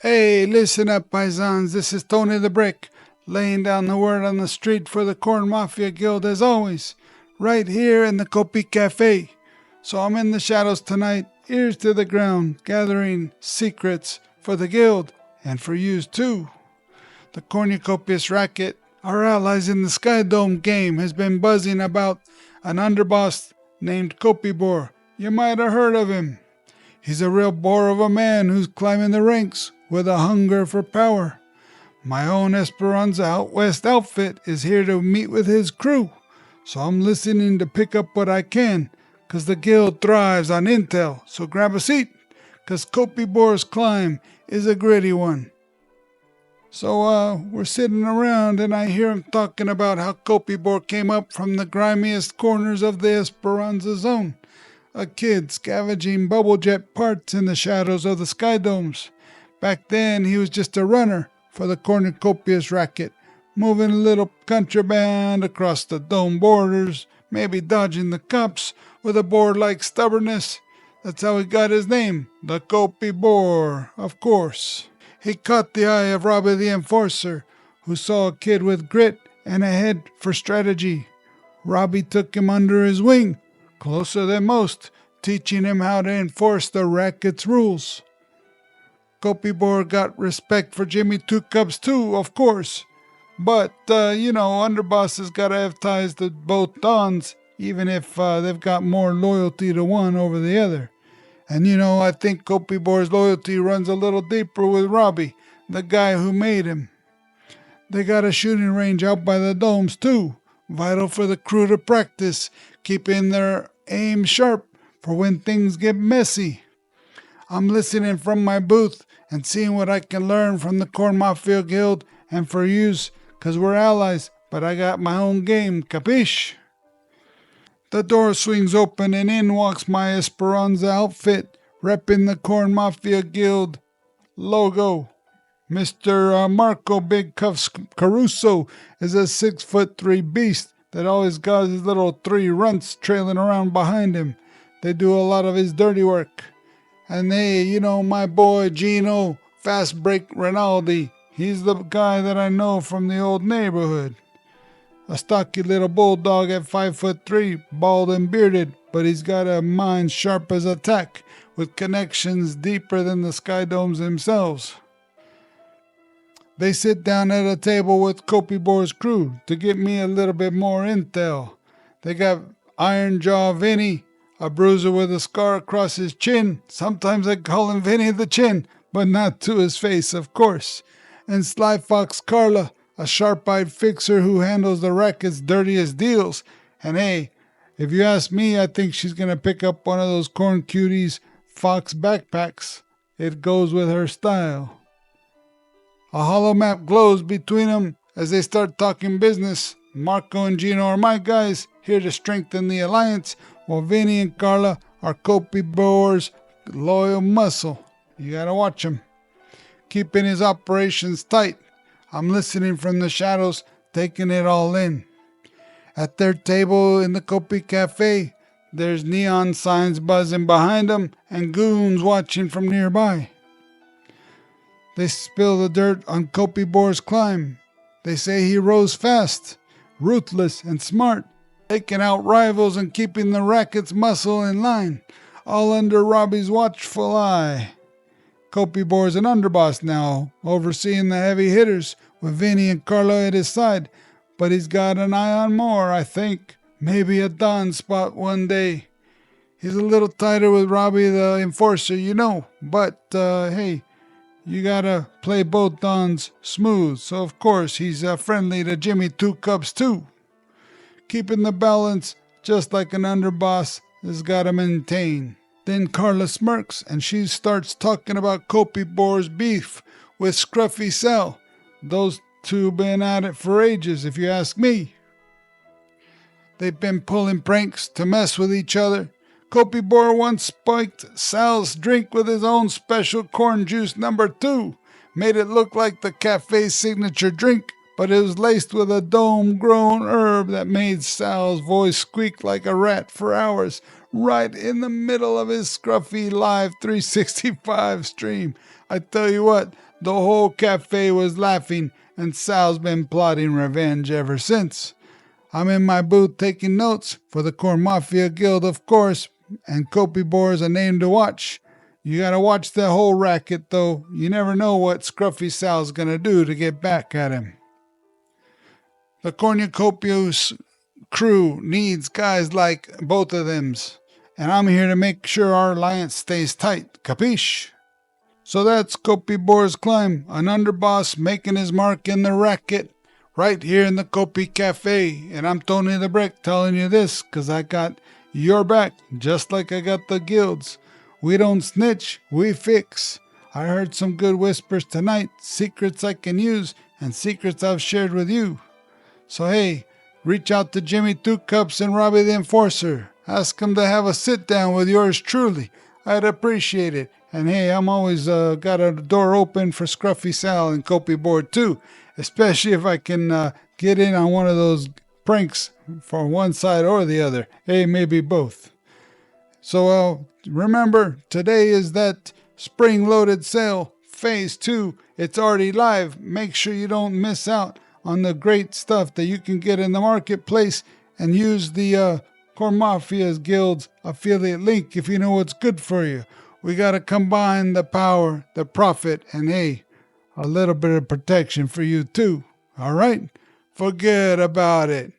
Hey, listen up, paisans. This is Tony the Brick, laying down the word on the street for the Corn Mafia Guild as always, right here in the Copi Cafe. So I'm in the shadows tonight, ears to the ground, gathering secrets for the guild and for yous too. The Cornucopias Racket, our allies in the Sky Dome game, has been buzzing about an underboss named Copiboar. You might have heard of him. He's a real bore of a man who's climbing the ranks with a hunger for power. My own Esperanza Out West outfit is here to meet with his crew, so I'm listening to pick up what I can, 'cause the guild thrives on intel, so grab a seat, 'cause Copiboar's climb is a gritty one. So, we're sitting around and I hear him talking about how Copiboar came up from the grimiest corners of the Esperanza zone. A kid scavenging bubble jet parts in the shadows of the sky domes. Back then, he was just a runner for the Cornucopias Racket, moving a little contraband across the dome borders, maybe dodging the cops with a boar-like stubbornness. That's how he got his name, the Copiboar, of course. He caught the eye of Robbie the Enforcer, who saw a kid with grit and a head for strategy. Robbie took him under his wing, closer than most, teaching him how to enforce the racket's rules. Copiboar got respect for Jimmy Two Cups too, of course. But, underbosses gotta have ties to both dons, even if they've got more loyalty to one over the other. And I think Copiboar's loyalty runs a little deeper with Robbie, the guy who made him. They got a shooting range out by the domes too, vital for the crew to practice, keeping their aim sharp for when things get messy. I'm listening from my booth and seeing what I can learn from the Corn Mafia Guild and for yous, 'cause we're allies, but I got my own game, capiche? The door swings open and in walks my Esperanza outfit, repping the Corn Mafia Guild logo. Mr. Marco Big Cuffs Caruso is a 6'3" beast that always got his little 3 runts trailing around behind him. They do a lot of his dirty work. And hey, my boy Gino, Fast Break Rinaldi, he's the guy that I know from the old neighborhood. A stocky little bulldog at 5'3", bald and bearded, but he's got a mind sharp as a tack, with connections deeper than the sky domes themselves. They sit down at a table with Copiboar's crew to get me a little bit more intel. They got Iron Jaw Vinni, a bruiser with a scar across his chin. Sometimes I call him Vinni the Chin, but not to his face, of course. And Sly Fox Carla, a sharp-eyed fixer who handles the racket's dirtiest deals. And hey, if you ask me, I think she's going to pick up one of those Corn Cuties Fox backpacks. It goes with her style. A hollow map glows between them as they start talking business. Marco and Gino are my guys, here to strengthen the alliance, while Vinni and Carla are Copiboar's loyal muscle. You gotta watch him. Keeping his operations tight. I'm listening from the shadows, taking it all in. At their table in the Copi Cafe, there's neon signs buzzing behind them and goons watching from nearby. They spill the dirt on Copiboar's climb. They say he rose fast, ruthless and smart, taking out rivals and keeping the racket's muscle in line, all under Robbie's watchful eye. Copiboar's an underboss now, overseeing the heavy hitters, with Vinni and Carlo at his side, but he's got an eye on more, I think. Maybe a Don spot one day. He's a little tighter with Robbie the Enforcer, but hey, you gotta play both Dons smooth, so of course he's friendly to Jimmy Two Cups too. Keeping the balance, just like an underboss has gotta maintain. Then Carla smirks and she starts talking about Copiboar's beef with Scruffy Cell. Those two been at it for ages, if you ask me. They've been pulling pranks to mess with each other. Copiboar once spiked Sal's drink with his own special corn juice number 2. Made it look like the cafe's signature drink, but it was laced with a dome-grown herb that made Sal's voice squeak like a rat for hours. right in the middle of his Scruffy live 365 stream. I tell you what, the whole cafe was laughing, and Sal's been plotting revenge ever since. I'm in my booth taking notes for the Corn Mafia Guild, of course, and Copiboar is a name to watch. You gotta watch that whole racket, though. You never know what Scruffy Sal's gonna do to get back at him. The Cornucopias crew needs guys like both of them's, and I'm here to make sure our alliance stays tight. Capiche? So that's Copiboar's climb, an underboss making his mark in the racket, right here in the Copi Cafe. And I'm Tony the Brick telling you this, 'cause I got your back, just like I got the guild's. We don't snitch, we fix. I heard some good whispers tonight, secrets I can use, and secrets I've shared with you. So hey, reach out to Jimmy Two Cups and Robbie the Enforcer. Ask them to have a sit down with yours truly. I'd appreciate it. And hey, I'm always got a door open for Scruffy Sal and Copiboar too, especially if I can get in on one of those pranks for one side or the other. Hey, maybe both. So remember, today is that spring-loaded sale, Phase 2. It's already live. Make sure you don't miss out on the great stuff that you can get in the marketplace, and use the Corn Mafia's Guild's affiliate link if you know what's good for you. We got to combine the power, the profit, and hey, a little bit of protection for you too. All right? Forget about it.